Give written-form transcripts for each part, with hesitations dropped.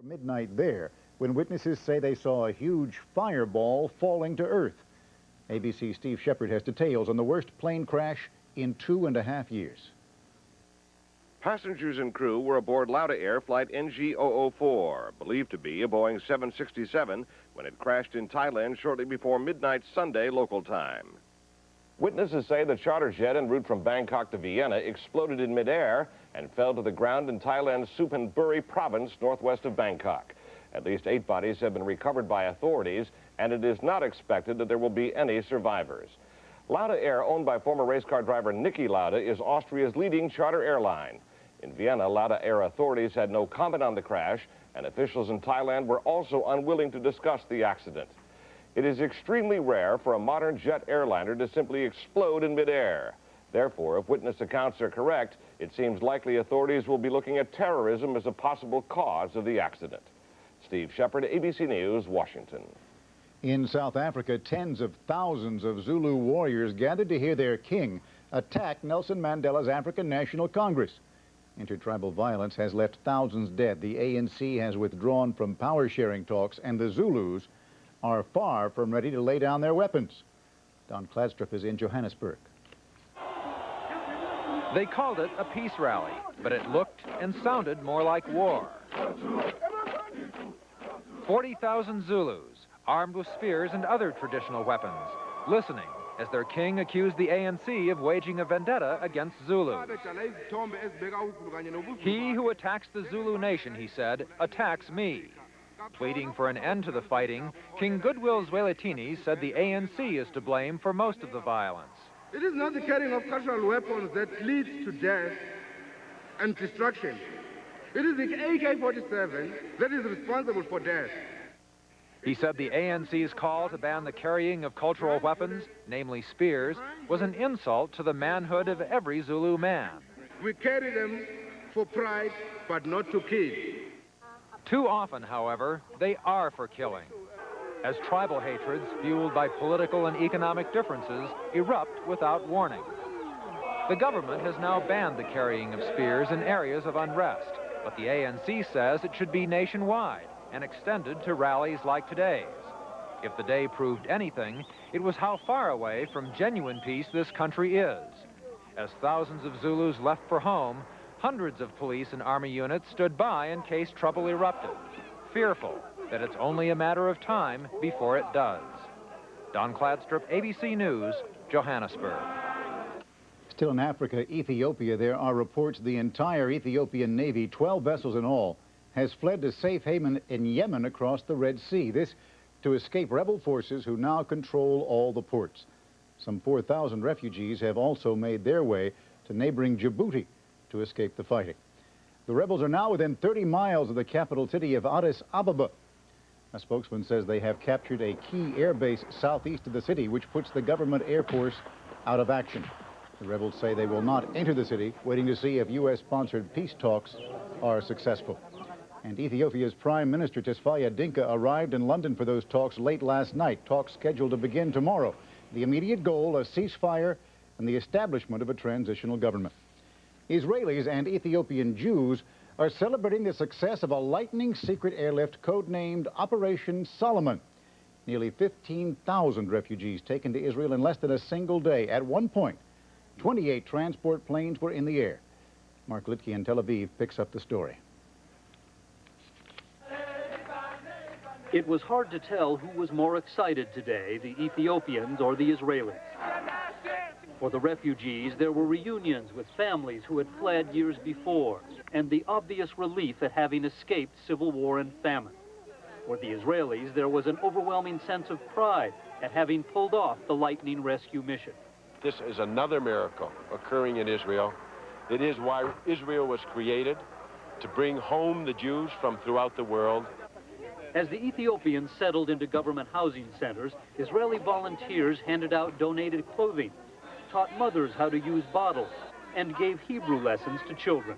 Midnight there, when witnesses say they saw a huge fireball falling to earth. ABC's Steve Shepard has details on the worst plane crash in 2.5 years. Passengers and crew were aboard Lauda Air Flight NG004, believed to be a Boeing 767, when it crashed in Thailand shortly before midnight Sunday local time. Witnesses say the charter jet en route from Bangkok to Vienna exploded in midair and fell to the ground in Thailand's Suphanburi province northwest of Bangkok. At least 8 bodies have been recovered by authorities, and it is not expected that there will be any survivors. Lauda Air, owned by former race car driver Niki Lauda, is Austria's leading charter airline. In Vienna, Lauda Air authorities had no comment on the crash, and officials in Thailand were also unwilling to discuss the accident. It is extremely rare for a modern jet airliner to simply explode in midair. Therefore, if witness accounts are correct, it seems likely authorities will be looking at terrorism as a possible cause of the accident. Steve Shepard, ABC News, Washington. In South Africa, tens of thousands of Zulu warriors gathered to hear their king attack Nelson Mandela's African National Congress. Intertribal violence has left thousands dead. The ANC has withdrawn from power-sharing talks, and the Zulus are far from ready to lay down their weapons. Don Kladstrup is in Johannesburg. They called it a peace rally, but it looked and sounded more like war. 40,000 Zulus, armed with spears and other traditional weapons, listening as their king accused the ANC of waging a vendetta against Zulus. He who attacks the Zulu nation, he said, attacks me. Pleading for an end to the fighting, King Goodwill Zwelithini said the ANC is to blame for most of the violence. It is not the carrying of cultural weapons that leads to death and destruction. It is the AK-47 that is responsible for death. He said the ANC's call to ban the carrying of cultural weapons, namely spears, was an insult to the manhood of every Zulu man. We carry them for pride, but not to kill. Too often, however, they are for killing, as tribal hatreds, fueled by political and economic differences, erupt without warning. The government has now banned the carrying of spears in areas of unrest, but the ANC says it should be nationwide and extended to rallies like today's. If the day proved anything, it was how far away from genuine peace this country is. As thousands of Zulus left for home, hundreds of police and army units stood by in case trouble erupted, fearful that it's only a matter of time before it does. Don Kladstrup, ABC News, Johannesburg. Still in Africa, Ethiopia, there are reports the entire Ethiopian Navy, 12 vessels in all, has fled to safe haven in Yemen across the Red Sea. This to escape rebel forces who now control all the ports. Some 4,000 refugees have also made their way to neighboring Djibouti to escape the fighting. The rebels are now within 30 miles of the capital city of Addis Ababa. A spokesman says they have captured a key airbase southeast of the city, which puts the government air force out of action. The rebels say they will not enter the city, waiting to see if U.S.-sponsored peace talks are successful. And Ethiopia's Prime Minister Tesfaye Dinka arrived in London for those talks late last night, talks scheduled to begin tomorrow. The immediate goal, a ceasefire and the establishment of a transitional government. Israelis and Ethiopian Jews are celebrating the success of a lightning secret airlift codenamed Operation Solomon. Nearly 15,000 refugees taken to Israel in less than a single day. At one point, 28 transport planes were in the air. Mark Litke in Tel Aviv picks up the story. It was hard to tell who was more excited today, the Ethiopians or the Israelis. For the refugees, there were reunions with families who had fled years before, and the obvious relief at having escaped civil war and famine. For the Israelis, there was an overwhelming sense of pride at having pulled off the lightning rescue mission. This is another miracle occurring in Israel. It is why Israel was created, to bring home the Jews from throughout the world. As the Ethiopians settled into government housing centers, Israeli volunteers handed out donated clothing, taught mothers how to use bottles, and gave Hebrew lessons to children.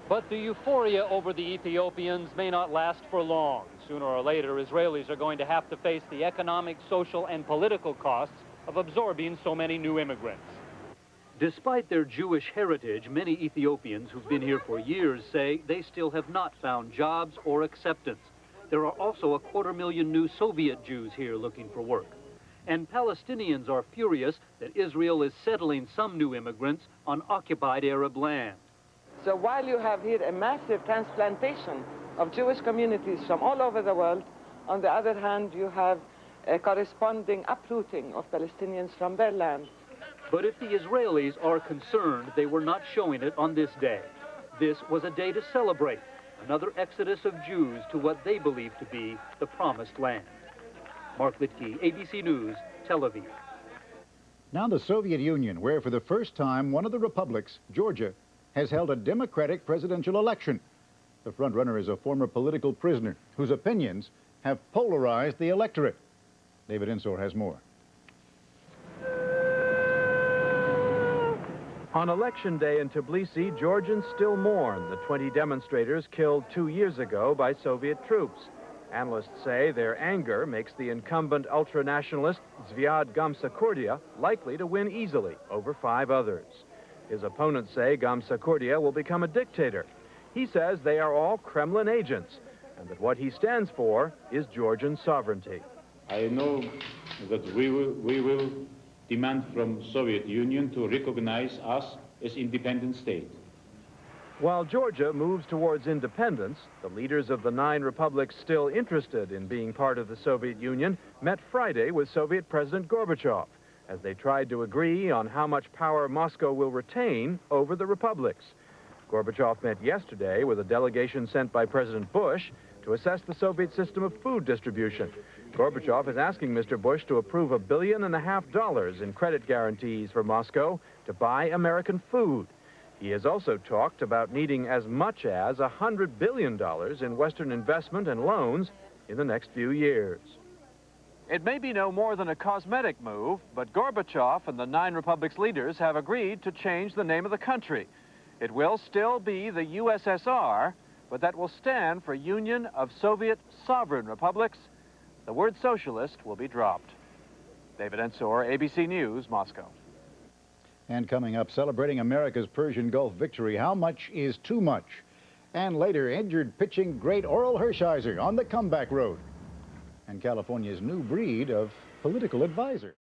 But the euphoria over the Ethiopians may not last for long. Sooner or later, Israelis are going to have to face the economic, social, and political costs of absorbing so many new immigrants. Despite their Jewish heritage, many Ethiopians who've been here for years say they still have not found jobs or acceptance. There are also 250,000 new Soviet Jews here looking for work. And Palestinians are furious that Israel is settling some new immigrants on occupied Arab land. So while you have here a massive transplantation of Jewish communities from all over the world, on the other hand, you have a corresponding uprooting of Palestinians from their land. But if the Israelis are concerned, they were not showing it on this day. This was a day to celebrate another exodus of Jews to what they believe to be the promised land. Mark Littke, ABC News, Tel Aviv. Now the Soviet Union, where for the first time one of the republics, Georgia, has held a democratic presidential election. The front-runner is a former political prisoner whose opinions have polarized the electorate. David Ensor has more. On Election Day in Tbilisi, Georgians still mourn the 20 demonstrators killed 2 years ago by Soviet troops. Analysts say their anger makes the incumbent ultra-nationalist Zviad Gamsakhurdia likely to win easily over 5 others. His opponents say Gamsakhurdia will become a dictator. He says they are all Kremlin agents and that what he stands for is Georgian sovereignty. I know that we will demand from Soviet Union to recognize us as independent state. While Georgia moves towards independence, the leaders of the 9 republics still interested in being part of the Soviet Union met Friday with Soviet President Gorbachev as they tried to agree on how much power Moscow will retain over the republics. Gorbachev met yesterday with a delegation sent by President Bush to assess the Soviet system of food distribution. Gorbachev is asking Mr. Bush to approve $1.5 billion in credit guarantees for Moscow to buy American food. He has also talked about needing as much as $100 billion in Western investment and loans in the next few years. It may be no more than a cosmetic move, but Gorbachev and the 9 republics leaders have agreed to change the name of the country. It will still be the USSR, but that will stand for Union of Soviet Sovereign Republics. The word socialist will be dropped. David Ensor, ABC News, Moscow. And coming up, celebrating America's Persian Gulf victory, how much is too much? And later, injured pitching great Oral Hershiser on the comeback road. And California's new breed of political advisor.